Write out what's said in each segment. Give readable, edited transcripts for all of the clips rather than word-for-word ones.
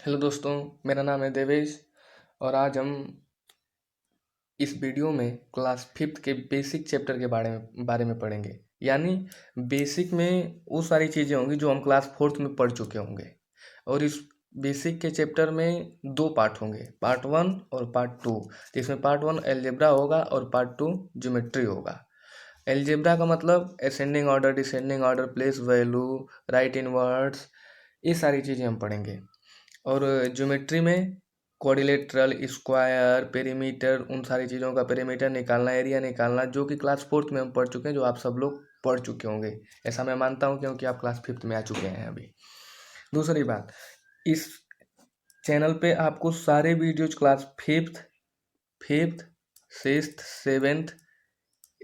Hello दोस्तों, मेरा नाम है देवेश और आज हम इस वीडियो में क्लास फिफ्थ के बेसिक चैप्टर के बारे में पढ़ेंगे। यानी बेसिक में वो सारी चीज़ें होंगी जो हम क्लास फोर्थ में पढ़ चुके होंगे। और इस बेसिक के चैप्टर में दो पार्ट होंगे, पार्ट वन और पार्ट टू। जिसमें पार्ट वन अलजेब्रा होगा और पार्ट टू ज्योमेट्री होगा। अलजेब्रा का मतलब ascending order, descending order, place value, right inwards, ये सारी चीज़ें हम पढ़ेंगे। और ज्योमेट्री में क्वाड्रिलेटरल, स्क्वायर, पेरीमीटर, उन सारी चीज़ों का पेरीमीटर निकालना, एरिया निकालना, जो कि क्लास फोर्थ में हम पढ़ चुके हैं, जो आप सब लोग पढ़ चुके होंगे। ऐसा मैं मानता हूँ क्योंकि आप क्लास फिफ्थ में आ चुके हैं अभी। दूसरी बात, इस चैनल पे आपको सारे videos class fifth, sixth, seventh,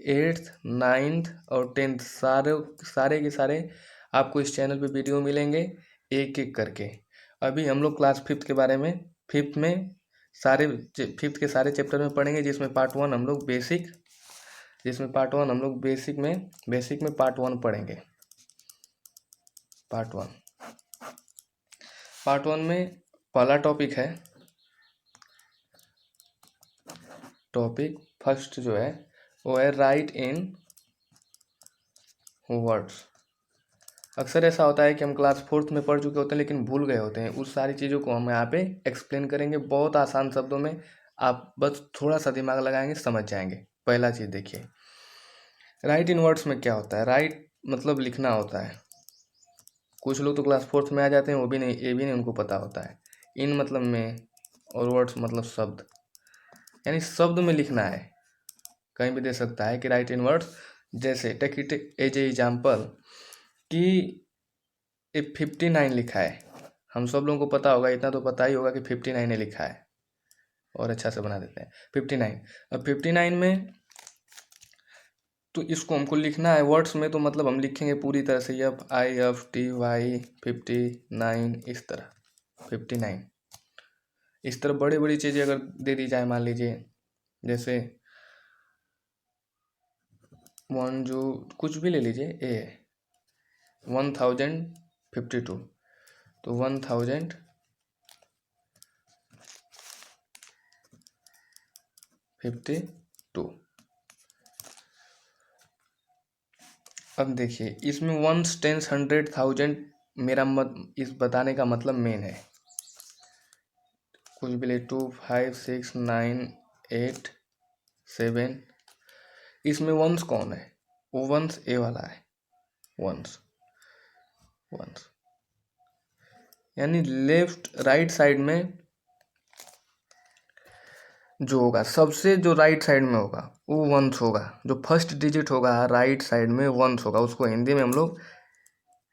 eighth, ninth और टेंथ सारे के सारे आपको इस चैनल पे वीडियो मिलेंगे, एक एक करके। अभी हम लोग क्लास फिफ्थ के बारे में फिफ्थ के सारे चैप्टर में पढ़ेंगे, जिसमें पार्ट वन हम लोग बेसिक में पार्ट वन पढ़ेंगे। पार्ट वन में पहला टॉपिक है, टॉपिक फर्स्ट जो है वो है राइट इन वर्ड्स। अक्सर ऐसा होता है कि हम क्लास फोर्थ में पढ़ चुके होते हैं लेकिन भूल गए होते हैं। उस सारी चीज़ों को हम यहाँ पे एक्सप्लेन करेंगे बहुत आसान शब्दों में। आप बस थोड़ा सा दिमाग लगाएंगे, समझ जाएंगे। पहला चीज़ देखिए, राइट इन वर्ड्स में क्या होता है। राइट मतलब लिखना होता है। कुछ लोग तो क्लास फोर्थ में आ जाते हैं, ये भी नहीं उनको पता होता है। इन मतलब में और वर्ड्स मतलब शब्द, यानी शब्द में लिखना है। कहीं भी दे सकता है कि राइट इन वर्ड्स। जैसे take it as a example कि 59 लिखा है। हम सब लोगों को पता होगा, इतना तो पता ही होगा कि 59 लिखा है। और अच्छा से बना देते हैं 59। अब 59 में तो इसको हमको लिखना है वर्ड्स में, तो मतलब हम लिखेंगे पूरी तरह से FIFTY 59, इस तरह 59। इस तरह बड़ी बड़ी चीज़ें अगर दे दी जाए, मान लीजिए जैसे वन, जो कुछ भी ले लीजिए, 1052, तो 1052। अब देखिए इसमें वंस, टेंस, 100, 1000 मेरा इस बताने का मतलब मेन है। कुछ भी ले 2, 5, 6, 9, 8, 7, इसमें वंस कौन है? वो वंस ए वाला है। वंस यानी लेफ्ट राइट साइड में जो होगा, सबसे जो राइट साइड में होगा वो वंस होगा। जो फर्स्ट डिजिट होगा राइट साइड में वंस होगा। उसको हिंदी में हम लोग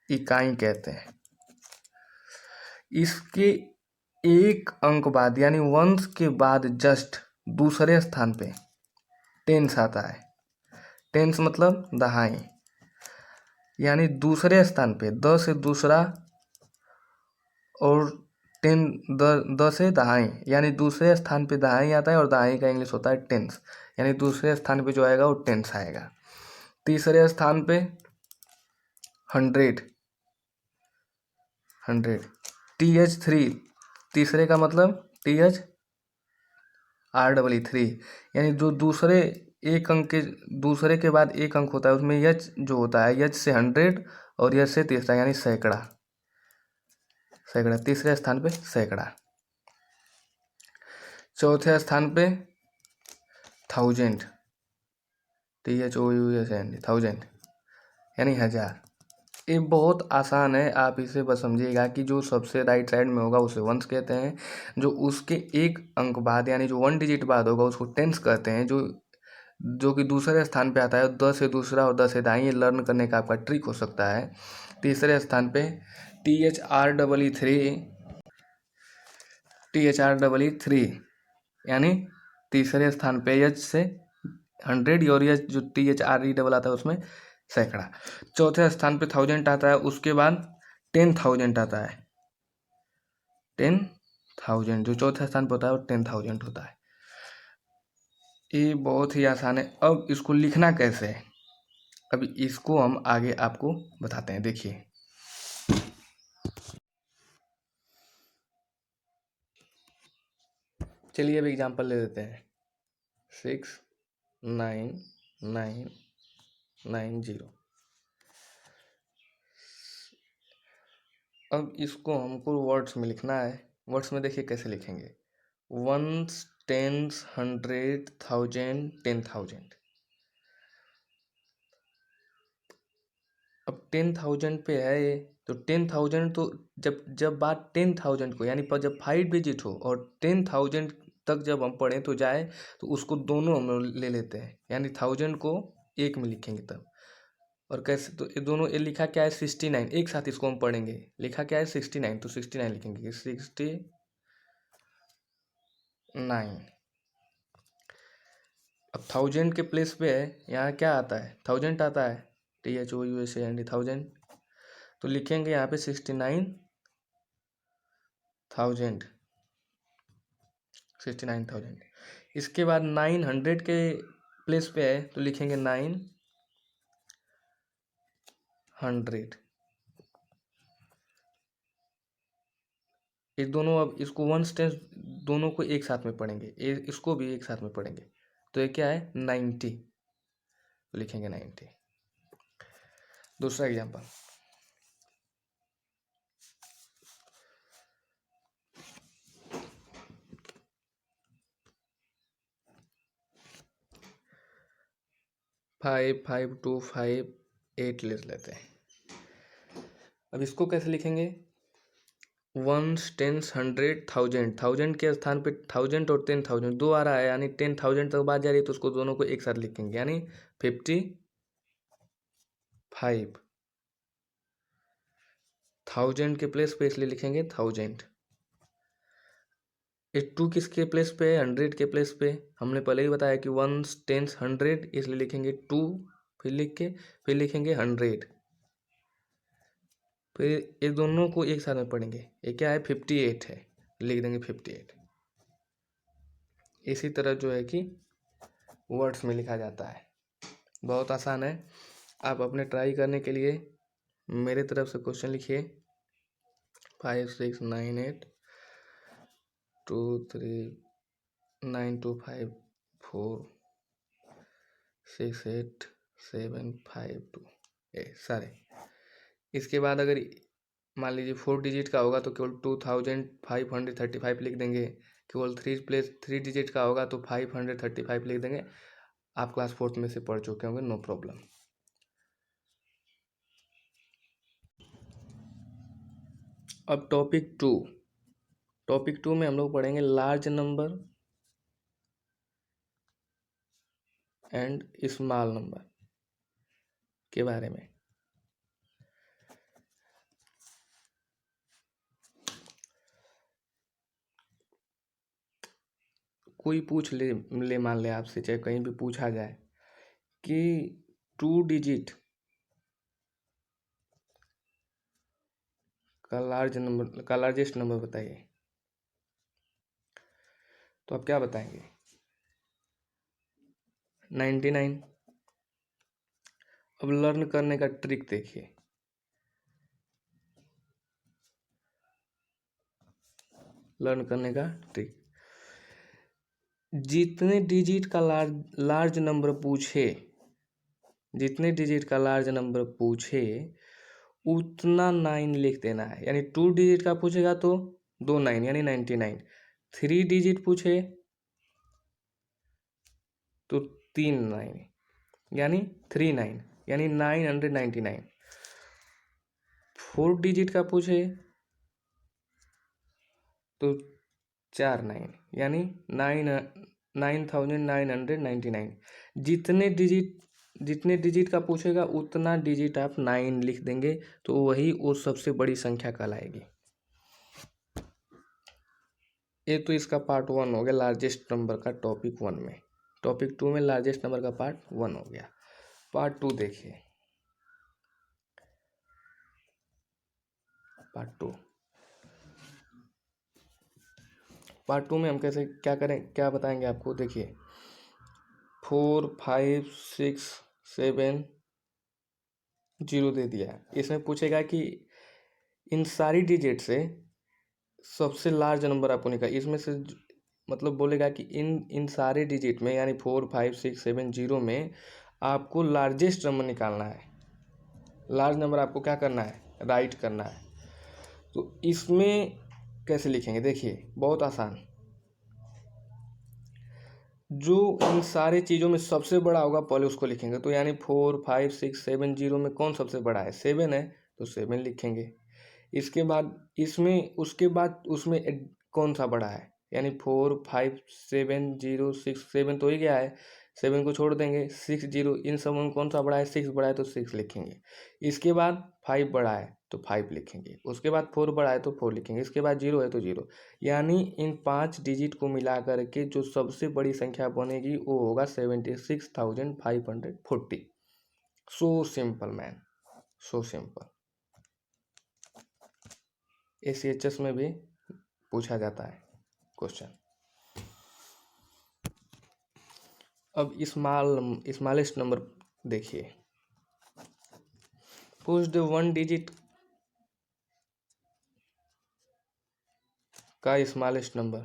इकाई कहते हैं। इसके एक अंक बाद यानी वंस के बाद जस्ट दूसरे स्थान पे टेंस आता है। टेंस मतलब दहाई, यानी दूसरे स्थान पे द से दूसरा और द से दहाई, यानी दूसरे स्थान पे दहाई आता है और दहाई का इंग्लिश होता है टेंस। यानी दूसरे स्थान पे जो आएगा वो टेंस आएगा। तीसरे स्थान पे 100, TH3, तीसरे का मतलब THR3, यानी जो दूसरे एक अंक के दूसरे के बाद एक अंक होता है उसमें यच जो होता है, यच से 100 और यच से तीसरा यानी सैकड़ा। तीसरे स्थान पे सैकड़ा। चौथे स्थान पे 1000, THOUSAND, यानी 1000। ये बहुत आसान है, आप इसे बस समझिएगा कि जो सबसे राइट साइड में होगा उसे वंस कहते हैं। जो उसके एक अंक बाद यानी जो 1 डिजिट बाद होगा उसको टेंस कहते हैं। जो कि दूसरे स्थान पे आता है, 10 से दूसरा और 10 से दाएं। ये लर्न करने का आपका ट्रिक हो सकता है। तीसरे स्थान पे THR3, यानी तीसरे स्थान पे यच से 100 और यच जो THRE आता है उसमें सैकड़ा। चौथे स्थान पे 1000 आता है, उसके बाद 10,000 आता है। 10,000 जो चौथे स्थान पर होता है वो 10,000 होता है। ये बहुत ही आसान है। अब इसको लिखना कैसे है, अभी इसको हम आगे आपको बताते हैं। देखिए चलिए अब एग्जांपल ले लेते हैं 69990। अब इसको हमको वर्ड्स में लिखना है। वर्ड्स में देखिए कैसे लिखेंगे, 1s 10s 100 1000 10,000। अब 10,000 पे है ये, तो 10,000 तो जब जब बात 10,000 को यानी पर जब 5 डिजिट हो और 10,000 तक जब हम पढ़ें तो जाए, तो उसको दोनों हम ले लेते हैं, यानी 1000 को एक में लिखेंगे तब। और कैसे, तो ये दोनों, ये लिखा क्या है 69, एक साथ इसको हम पढ़ेंगे। लिखा क्या है 69, तो 69 लिखेंगे 69। अब 1000 के प्लेस पे है, यहाँ क्या आता है 1000 आता है, THOUSAND 1000, तो लिखेंगे यहाँ पे 69,000। इसके बाद 900 के प्लेस पे है, तो लिखेंगे 900। ये दोनों, अब इसको 1 10 दोनों को एक साथ में पढ़ेंगे, इसको भी एक साथ में पढ़ेंगे, तो ये क्या है 90, तो लिखेंगे 90। दूसरा एग्जांपल, 55258 ले लेते हैं। अब इसको कैसे लिखेंगे, 1s 10s 100 1000, 1000 के स्थान पे 1000 और 10,000 दो आ रहा है, यानी 10,000 तक बात जा रही है, तो उसको दोनों को एक साथ लिखेंगे, यानी 55। 1000 के प्लेस पे इसलिए लिखेंगे 1000। ये 2 किसके प्लेस पे है, 100 के प्लेस पे। हमने पहले ही बताया कि 1s 10s 100, इसलिए लिखेंगे 2, फिर लिख के फिर लिखेंगे 100, फिर ये दोनों को एक साथ में पढ़ेंगे। ये क्या है 58 है, लिख देंगे 58। इसी तरह जो है कि वर्ड्स में लिखा जाता है, बहुत आसान है। आप अपने ट्राई करने के लिए मेरे तरफ से क्वेश्चन लिखिए, 56962392546875 सारे। इसके बाद अगर मान लीजिए 4 डिजिट का होगा तो केवल 2535 लिख देंगे, केवल 3 डिजिट का होगा तो 535 लिख देंगे। आप क्लास 4th में से पढ़ चुके होंगे, नो प्रॉब्लम। अब टॉपिक 2 में हम लोग पढ़ेंगे large number and small number के बारे में। कोई पूछ ले मान ले आपसे, चाहे कहीं भी पूछा जाए कि 2 डिजिट का लार्जेस्ट नंबर बताइए, तो आप क्या बताएंगे 99। अब लर्न करने का ट्रिक देखिए, लर्न करने का ट्रिक, जितने डिजिट का लार्ज नंबर पूछे, जितने डिजिट का लार्ज नंबर पूछे उतना 9 लिख देना है। यानी 2 डिजिट का पूछेगा तो 2 9 यानी 99। 3 डिजिट पूछे तो 3 9 यानी 3 9 यानी 999। 4 डिजिट का पूछे तो 4 9 यानी 9999। जितने डिजिट का पूछेगा उतना डिजिट आप 9 लिख देंगे, तो वही वो सबसे बड़ी संख्या कहलाएगी। ये तो इसका पार्ट 1 हो गया लार्जेस्ट नंबर का, टॉपिक 1 में। टॉपिक 2 में लार्जेस्ट नंबर का पार्ट 1 हो गया। पार्ट 2 देखिए, पार्ट 2 में हम कैसे क्या करें, क्या बताएंगे आपको, देखिए 4 5 6 7 0 दे दिया। इसमें पूछेगा कि इन सारी डिजिट से सबसे लार्ज नंबर आपको निकाल, इसमें से मतलब बोलेगा कि इन सारे डिजिट में यानी 4 5 6 7 0 में आपको लार्जेस्ट नंबर निकालना है। लार्ज नंबर आपको क्या करना है, राइट करना है। तो इसमें कैसे लिखेंगे, देखिए बहुत आसान। जो इन सारे चीज़ों में सबसे बड़ा होगा पहले उसको लिखेंगे। तो यानी 4 5 6 7 0 में कौन सबसे बड़ा है, 7 है, तो 7 लिखेंगे। इसके बाद इसमें उसके बाद उसमें कौन सा बड़ा है, यानी 4 5 7 0 6 7 तो ही गया है, 7 को छोड़ देंगे। 6 0 इन सब में कौन सा बड़ा है, 6 बड़ा है तो 6 लिखेंगे। इसके बाद 5 बड़ा है तो 5 लिखेंगे। उसके बाद 4 बड़ा है तो 4 लिखेंगे। इसके बाद 0 है तो 0। यानी इन 5 डिजिट को मिला करके जो सबसे बड़ी संख्या बनेगी वो होगा 76,540। So simple man, so simple. ACHS में भी पूछा जाता है क्वेश्चन। अब स्मॉलेस्ट नंबर देखिए, पूछ द 1 डिजिट का स्मॉलेस्ट नंबर।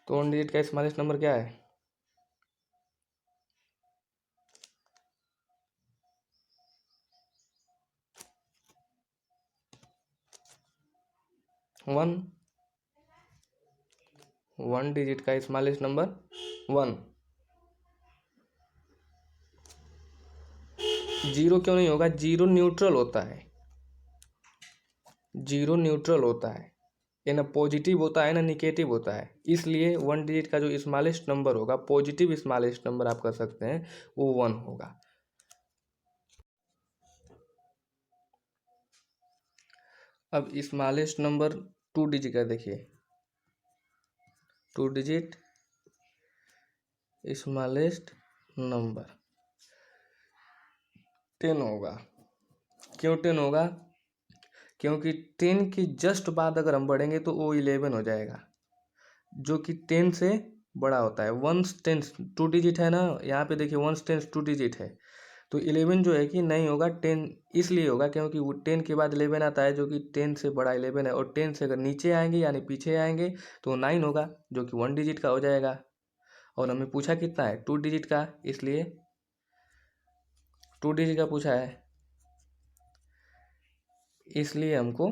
तो 1 डिजिट का स्मॉलेस्ट नंबर क्या है, 1। 1 डिजिट का स्मॉलेस्ट नंबर 1। 0 क्यों नहीं होगा, 0 न्यूट्रल होता है, 0 न्यूट्रल होता है, ये ना पॉजिटिव होता है ना निगेटिव होता है। इसलिए 1 डिजिट का जो स्मॉलेस्ट नंबर होगा, पॉजिटिव स्मॉलेस्ट नंबर आप कर सकते हैं, वो 1 होगा। अब स्मॉलेस्ट नंबर 2 डिजिट का देखिए, 2 डिजिट स्मॉलेस्ट नंबर 10 होगा। क्यों 10 होगा, क्योंकि 10 के जस्ट बाद अगर हम बढ़ेंगे तो वो 11 हो जाएगा, जो कि 10 से बड़ा होता है। 1 10 2 डिजिट है ना, यहाँ पे देखिए 1 10 2 डिजिट है, तो 11 जो है कि नहीं होगा, 10 इसलिए होगा क्योंकि वो 10 के बाद 11 आता है, जो कि 10 से बड़ा 11 है। और 10 से अगर नीचे आएंगे यानी पीछे आएंगे तो 9 होगा, जो कि 1 डिजिट का हो जाएगा। और हमें पूछा कितना है, 2 डिजिट का, इसलिए 2 डिजिट का पूछा है, इसलिए हमको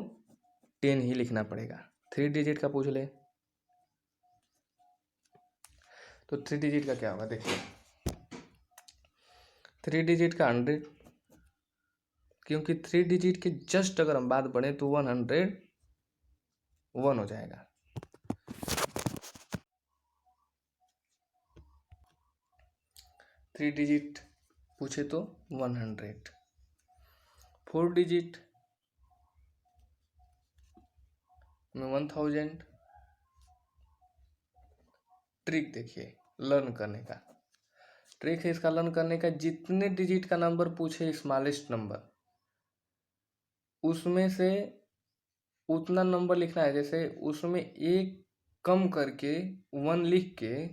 10 ही लिखना पड़ेगा। 3 डिजिट का पूछ ले तो 3 डिजिट का क्या होगा, देखिए 3 डिजिट का 100, क्योंकि 3 डिजिट के जस्ट अगर हम बात बढ़े तो 101 हो जाएगा। 3 डिजिट पूछे तो 100। 4 डिजिट में 1000। ट्रिक देखिए लर्न करने का, ट्रिक है इसका लर्न करने का, जितने डिजिट का नंबर पूछे स्मॉलेस्ट नंबर, उसमें से उतना नंबर लिखना है। जैसे उसमें एक कम करके 1 लिख के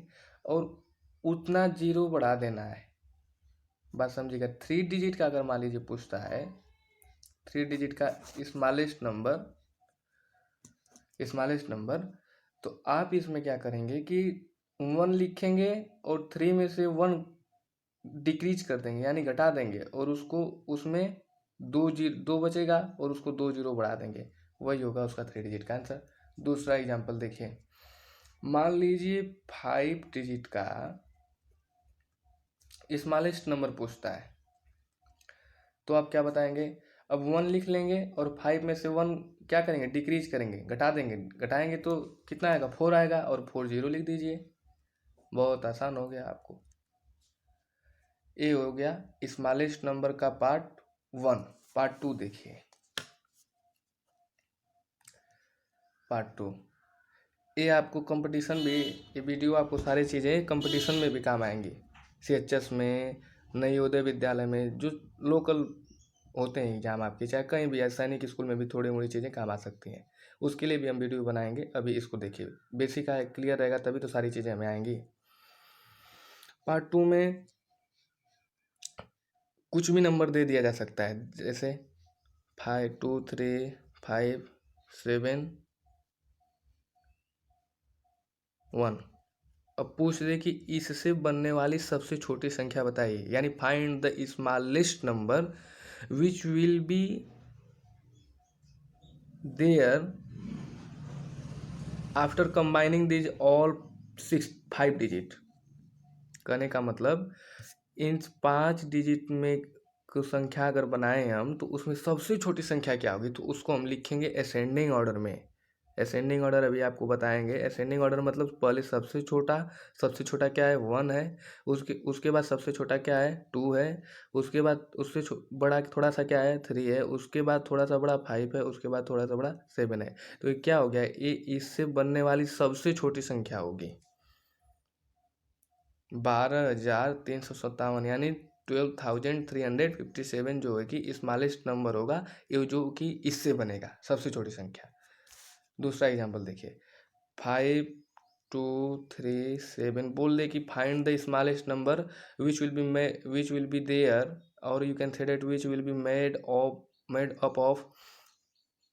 और उतना 0 बढ़ा देना है। बात समझिएगा। 3 डिजिट का अगर मान लीजिए पूछता है, 3 डिजिट का स्मॉलेस्ट नंबर, तो आप इसमें क्या करेंगे कि 1 लिखेंगे और 3 में से 1 डिक्रीज कर देंगे यानी घटा देंगे, और उसको उसमें 2 बचेगा और उसको 2 0 बढ़ा देंगे, वही होगा उसका 3 डिजिट का आंसर। दूसरा एग्जांपल देखिए, मान लीजिए 5 डिजिट का स्मॉलेस्ट नंबर पूछता है, तो आप क्या बताएंगे, अब 1 लिख लेंगे और 5 में से 1 क्या करेंगे, डिक्रीज करेंगे, घटा देंगे। घटाएंगे तो कितना आएगा, 4 आएगा, और 4 0 लिख दीजिए। बहुत आसान हो गया आपको। ये हो गया स्मॉलेस्ट नंबर का पार्ट 1। पार्ट 2 देखिए, पार्ट 2 ये आपको कंपटीशन भी, ये वीडियो आपको सारी चीज़ें कंपटीशन में भी काम आएंगी। CHS में, नवोदय विद्यालय में, जो लोकल होते हैं एग्जाम आपके, चाहे कहीं भी, या सैनिक स्कूल में भी थोड़ी मोड़ी चीज़ें काम आ सकती हैं। उसके लिए भी हम वीडियो बनाएंगे। अभी इसको देखिए, बेसिक है, क्लियर रहेगा तभी तो सारी चीज़ें हमें आएंगी। पार्ट 2 में कुछ भी नंबर दे दिया जा सकता है, जैसे 5 2 3 5 7 1। अब पूछ दे कि इससे बनने वाली सबसे छोटी संख्या बताइए, यानी find the smallest number which will be there after combining these all 5 digit. कहने का मतलब इन 5 डिजिट में को संख्या अगर बनाएं हम तो उसमें सबसे छोटी संख्या क्या होगी, तो उसको हम लिखेंगे असेंडिंग ऑर्डर में। असेंडिंग ऑर्डर अभी आपको बताएंगे। असेंडिंग ऑर्डर मतलब पहले सबसे छोटा क्या है 1 है, उसके बाद सबसे छोटा क्या है 2 है, उसके बाद उससे बड़ा थोड़ा सा क्या है 3 है, उसके बाद थोड़ा सा बड़ा 5 है, उसके बाद थोड़ा सा बड़ा 7 है। तो ये क्या हो गया, ये इससे बनने वाली सबसे छोटी संख्या होगी 12,357, यानी 12,357 जो है कि स्मॉलेस्ट नंबर होगा, ये जो कि इससे बनेगा सबसे छोटी संख्या। दूसरा एग्जांपल देखिए, 5,2,3,7 बोल दे कि find the smallest number which will be there, और you can say that which will be made up of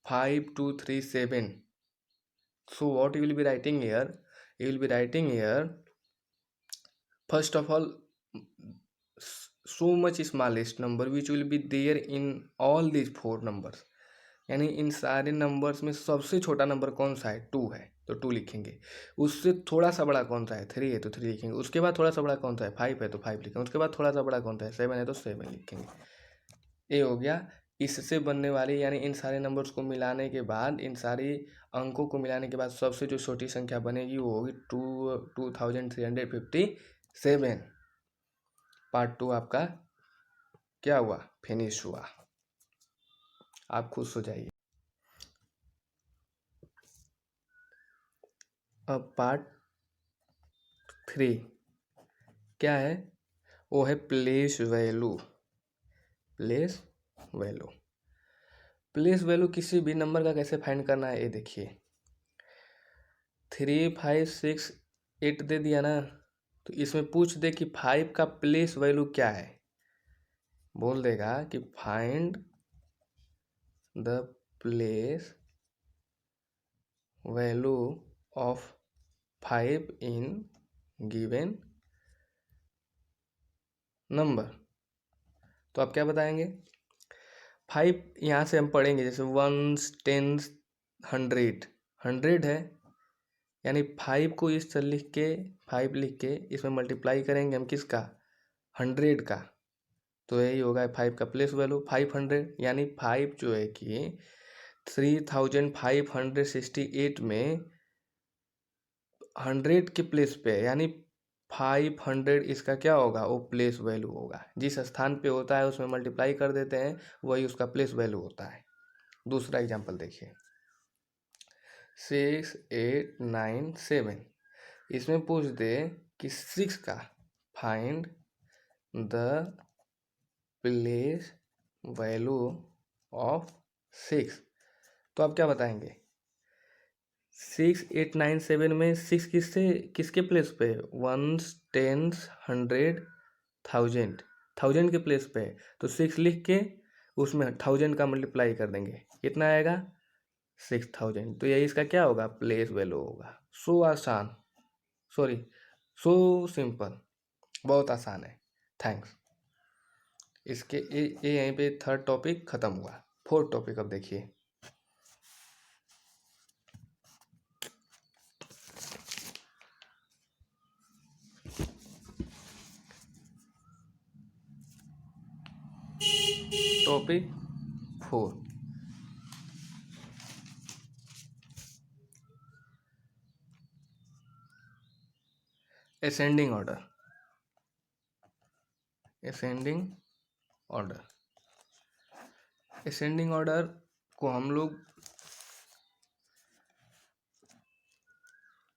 5,2,3,7। So what you will be writing here, you will be writing here first of all so much smallest number which will be there in all these 4 numbers, यानी इन सारे numbers में सबसे छोटा number कौन सा है 2 है तो 2 लिखेंगे। उससे थोड़ा सा बड़ा कौन सा है 3 है तो 3 लिखेंगे। उसके बाद थोड़ा सा बड़ा कौन सा है 5 है तो 5 लिखेंगे। उसके बाद थोड़ा सा बड़ा कौन सा है 7 है तो 7 लिखेंगे। ये हो गया इससे बनने वाली, यानी इन सारे नंबर्स को मिलाने के बाद, इन सारी अंकों को मिलाने के बाद सबसे जो छोटी संख्या बनेगी वो होगी 2,357। पार्ट 2 आपका क्या हुआ, फिनिश हुआ। आप खुश हो जाइए। अब पार्ट 3 क्या है, वो है place value. Place value, place value किसी भी नंबर का कैसे फाइंड करना है, ये देखिए 3, 5, 6, 8 दे दिया ना, तो इसमें पूछ दे कि 5 का प्लेस वैल्यू क्या है। बोल देगा कि find the place value of 5 in given number. तो आप क्या बताएंगे, 5 यहाँ से हम पढ़ेंगे जैसे 1, 10, 100 है, यानी 5 को इस तरह लिख के 5 लिख के इसमें मल्टीप्लाई करेंगे हम किसका 100 का, तो यही होगा 5 का प्लेस वैल्यू 500। यानी 5 जो है कि 3,568 में 100 के प्लेस पे, यानी 500 इसका क्या होगा, वो प्लेस वैल्यू होगा। जिस स्थान पे होता है उसमें मल्टीप्लाई कर देते हैं, वही उसका प्लेस वैल्यू होता है। दूसरा एग्जांपल देखिए 6, 8, 9, 7। इसमें पूछ दे कि 6 का find the place value of 6। तो आप क्या बताएंगे 6, 8, 9, 7 में 6 किसके प्लेस पे 1, 10, 100, 1000 के प्लेस पे है, तो 6 लिख के उसमें 1000 का मल्टीप्लाई कर देंगे, कितना आएगा 6000। तो यही इसका क्या होगा प्लेस वैल्यू होगा। सो आसान, सॉरी सो सिंपल, बहुत आसान है। थैंक्स। इसके ये यहीं पे 3rd टॉपिक खत्म हुआ। 4th टॉपिक अब देखिए, topic 4 ascending order. Ascending order, ascending order को हम लोग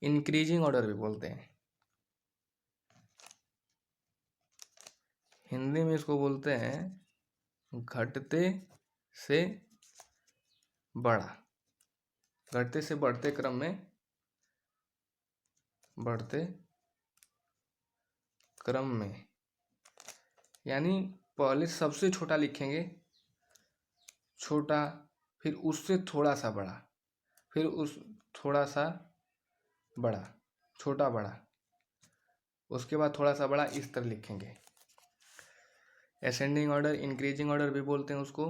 इंक्रीजिंग ऑर्डर भी बोलते हैं। हिंदी में इसको बोलते हैं घटते से बड़ा, घटते से बढ़ते क्रम में, बढ़ते क्रम में, यानी पहले सबसे छोटा लिखेंगे, छोटा, फिर उससे थोड़ा सा बड़ा, फिर उस थोड़ा सा बड़ा, छोटा बड़ा, उसके बाद थोड़ा सा बड़ा, इस तरह लिखेंगे। असेंडिंग ऑर्डर, इंक्रीजिंग ऑर्डर भी बोलते हैं उसको,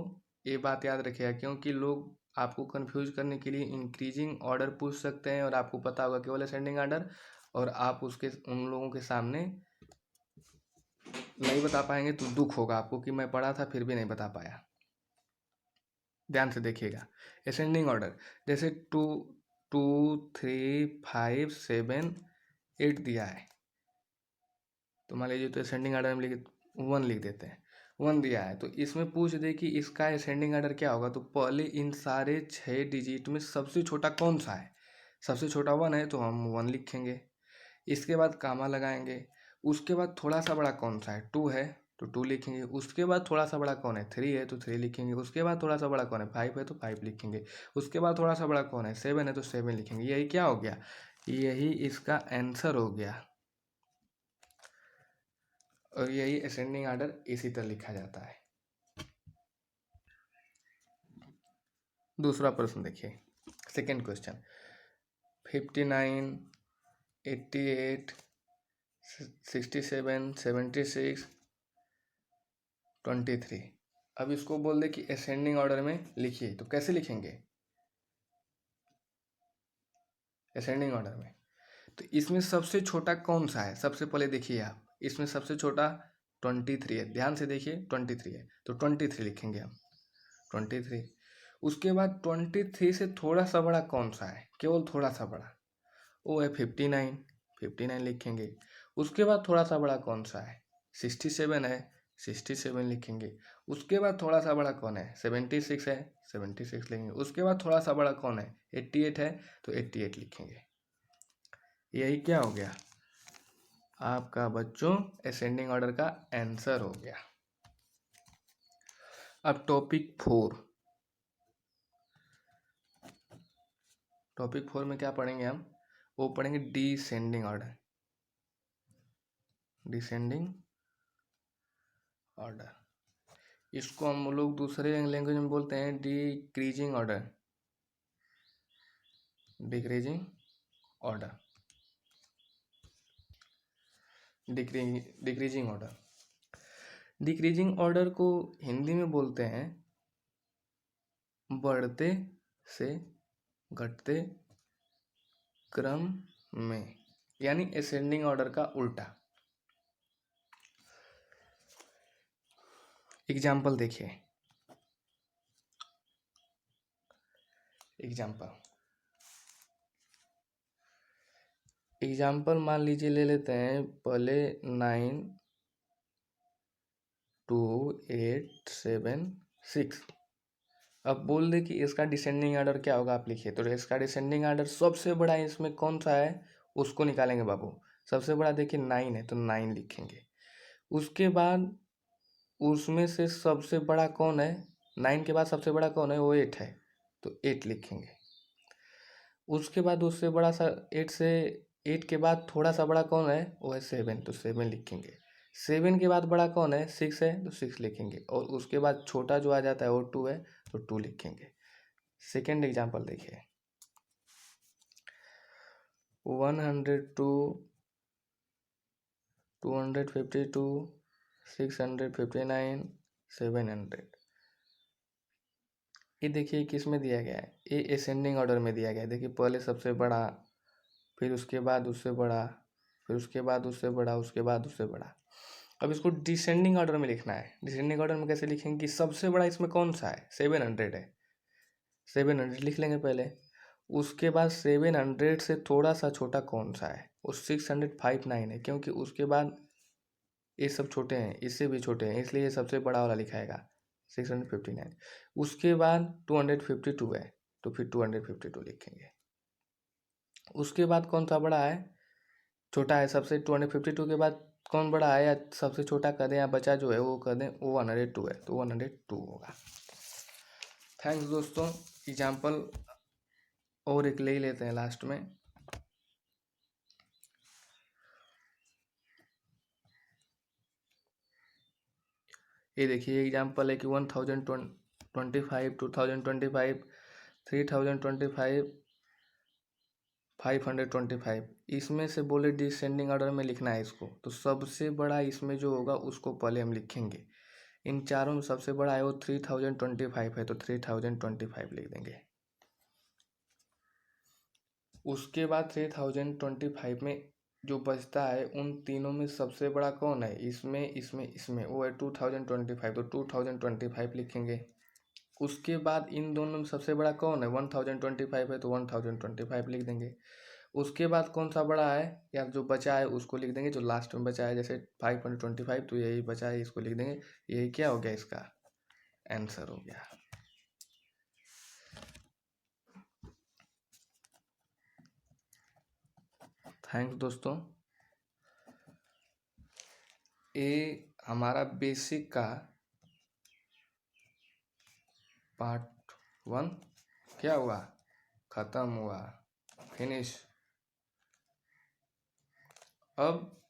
ये बात याद रखिएगा, क्योंकि लोग आपको कंफ्यूज करने के लिए इंक्रीजिंग ऑर्डर पूछ सकते हैं और आपको पता होगा केवल असेंडिंग ऑर्डर, और आप उसके उन लोगों के सामने नहीं बता पाएंगे तो दुख होगा आपको कि मैं पढ़ा था फिर भी नहीं बता पाया। ध्यान से देखिएगा। असेंडिंग ऑर्डर जैसे 2 2 3 5 7 8 दिया है, तो मान लीजिए तो असेंडिंग ऑर्डर में लिख 1 लिख देते हैं। 1 दिया है तो इसमें पूछ दे कि इसका असेंडिंग ऑर्डर क्या होगा, तो पहले इन सारे 6 डिजिट में सबसे छोटा कौन सा है। सबसे छोटा 1 है तो हम 1 लिखेंगे, इसके बाद कामा लगाएंगे। उसके बाद थोड़ा सा बड़ा कौन सा है, 2 है तो 2 लिखेंगे। उसके बाद थोड़ा सा बड़ा कौन है, 3 है तो 3 लिखेंगे। उसके बाद थोड़ा सा बड़ा कौन है, 5 है तो 5 लिखेंगे। उसके बाद थोड़ा सा बड़ा कौन है, 7 है तो 7 लिखेंगे। यही क्या हो गया, यही इसका आंसर हो गया, और यही असेंडिंग ऑर्डर इसी तरह लिखा जाता है। दूसरा प्रश्न देखिए, सेकेंड क्वेश्चन, 59 88 67 76 23। अब इसको बोल दे कि असेंडिंग ऑर्डर में लिखिए, तो कैसे लिखेंगे असेंडिंग ऑर्डर में। तो इसमें सबसे छोटा कौन सा है, सबसे पहले देखिए आप, इसमें सबसे छोटा 23 है। ध्यान से देखिए 23 है तो 23 लिखेंगे हम, 23। उसके बाद 23 से थोड़ा सा बड़ा कौन सा है, केवल थोड़ा सा बड़ा, वो है 59, 59 लिखेंगे। उसके बाद थोड़ा सा बड़ा कौन सा है, 67 है, 67 लिखेंगे। उसके बाद थोड़ा सा बड़ा कौन है, 76 है, 76 लिखेंगे। उसके बाद थोड़ा सा बड़ा कौन है, 88 है तो 88 लिखेंगे। यही क्या हो गया आपका बच्चों असेंडिंग ऑर्डर का आंसर हो गया। अब टॉपिक 4, टॉपिक 4 में क्या पढ़ेंगे हम, वो पढ़ेंगे डिसेंडिंग ऑर्डर, डिसेंडिंग ऑर्डर। इसको हम लोग दूसरे लैंग्वेज में बोलते हैं decreasing order, decreasing order, decreasing order. Decreasing order को हिंदी में बोलते हैं बढ़ते से घटते क्रम में, यानी असेंडिंग ऑर्डर का उल्टा। एग्जाम्पल देखिए, एग्जाम्पल मान लीजिए ले लेते हैं पहले 9 2 8 7 6। अब बोल दे कि इसका डिसेंडिंग ऑर्डर क्या होगा, आप लिखिए। तो इसका डिसेंडिंग ऑर्डर सबसे बड़ा इसमें कौन सा है उसको निकालेंगे बाबू। सबसे बड़ा देखिए 9 है तो 9 लिखेंगे। उसके बाद उसमें से सबसे बड़ा कौन है, 9 के बाद सबसे बड़ा कौन है, वो 8 है तो 8 लिखेंगे। उसके बाद उससे बड़ा सा 8 से 8 के बाद थोड़ा सा बड़ा कौन है, वो है 7 तो 7 लिखेंगे। 7 के बाद बड़ा कौन है, 6 है तो 6 लिखेंगे। और उसके बाद छोटा जो आ जाता है वो 2 है तो 2 लिखेंगे। सेकेंड एग्जाम्पल देखिए, 102 252 659 700। ये देखिए किस में दिया गया है, ये असेंडिंग ऑर्डर में दिया गया है। देखिए पहले सबसे बड़ा, फिर उसके बाद उससे बड़ा, फिर उसके बाद उससे बड़ा, उसके बाद उससे बड़ा। अब इसको डिसेंडिंग ऑर्डर में लिखना है। डिसेंडिंग ऑर्डर में कैसे लिखेंगे कि सबसे बड़ा इसमें कौन सा है, 700 है, 700 लिख लेंगे पहले। उसके बाद 700 से थोड़ा सा छोटा कौन सा है, वो 659 है, क्योंकि उसके बाद ये सब छोटे हैं, इससे भी छोटे हैं, इसलिए ये सबसे बड़ा वाला लिखाएगा 659। उसके बाद 252 है तो फिर 252 लिखेंगे। उसके बाद कौन सा बड़ा है, छोटा है सबसे। 252 के बाद कौन बड़ा है या सबसे छोटा कर दें या बचा जो है वो कर दें, वो 102 है तो 102 होगा। थैंक्स दोस्तों। एग्जाम्पल और एक ले ही लेते हैं लास्ट में। ये देखिए एग्जाम्पल है कि 1025 2025 3025 525। इसमें से बोले डिसेंडिंग ऑर्डर में लिखना है इसको, तो सबसे बड़ा इसमें जो होगा उसको पहले हम लिखेंगे। इन चारों में सबसे बड़ा है वो 3025 है, तो 3025 लिख देंगे। उसके बाद 3025 में जो बचता है उन तीनों में सबसे बड़ा कौन है, इसमें वो है 2025, तो 2025 लिखेंगे। उसके बाद इन दोनों में सबसे बड़ा कौन है, 1025 है, तो 1025 लिख देंगे। उसके बाद कौन सा बड़ा है या जो बचा है उसको लिख देंगे, जो लास्ट में बचा है, जैसे 525, तो यही बचा है, इसको लिख देंगे। यही क्या हो गया, इसका आंसर हो गया। थैंक्स दोस्तों। ये हमारा बेसिक का पार्ट 1 क्या हुआ, खत्म हुआ, फिनिश। अब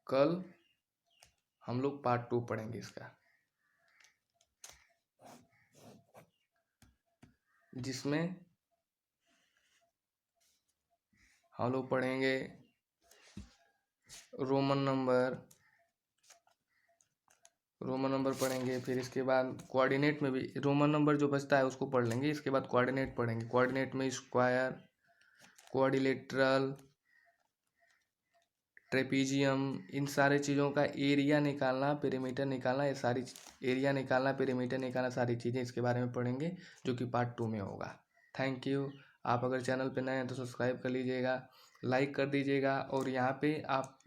कल हम लोग पार्ट 2 पढ़ेंगे इसका, जिसमें हम लोग पढ़ेंगे रोमन नंबर पढ़ेंगे। फिर इसके बाद कोऑर्डिनेट में भी रोमन नंबर जो बचता है उसको पढ़ लेंगे। इसके बाद कोऑर्डिनेट पढ़ेंगे। कोऑर्डिनेट में स्क्वायर, क्वाड्रिलेटरल, ट्रेपीजियम, इन सारे चीज़ों का एरिया निकालना, पेरीमीटर निकालना, ये सारी एरिया निकालना, पेरीमीटर निकालना, सारी चीज़ें इसके बारे में पढ़ेंगे, जो कि पार्ट 2 में होगा। Thank you. आप अगर चैनल पे नए हैं तो सब्सक्राइब कर लीजिएगा, लाइक कर दीजिएगा, और यहाँ पे आप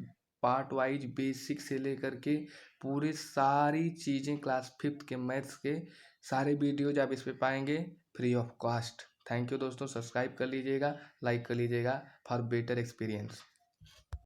पार्ट वाइज बेसिक से लेकर के पूरी सारी चीज़ें क्लास 5th के मैथ्स के सारे वीडियोज आप इस पे पाएंगे free of cost. Thank you दोस्तों। सब्सक्राइब कर लीजिएगा, लाइक कर लीजिएगा फॉर बेटर एक्सपीरियंस।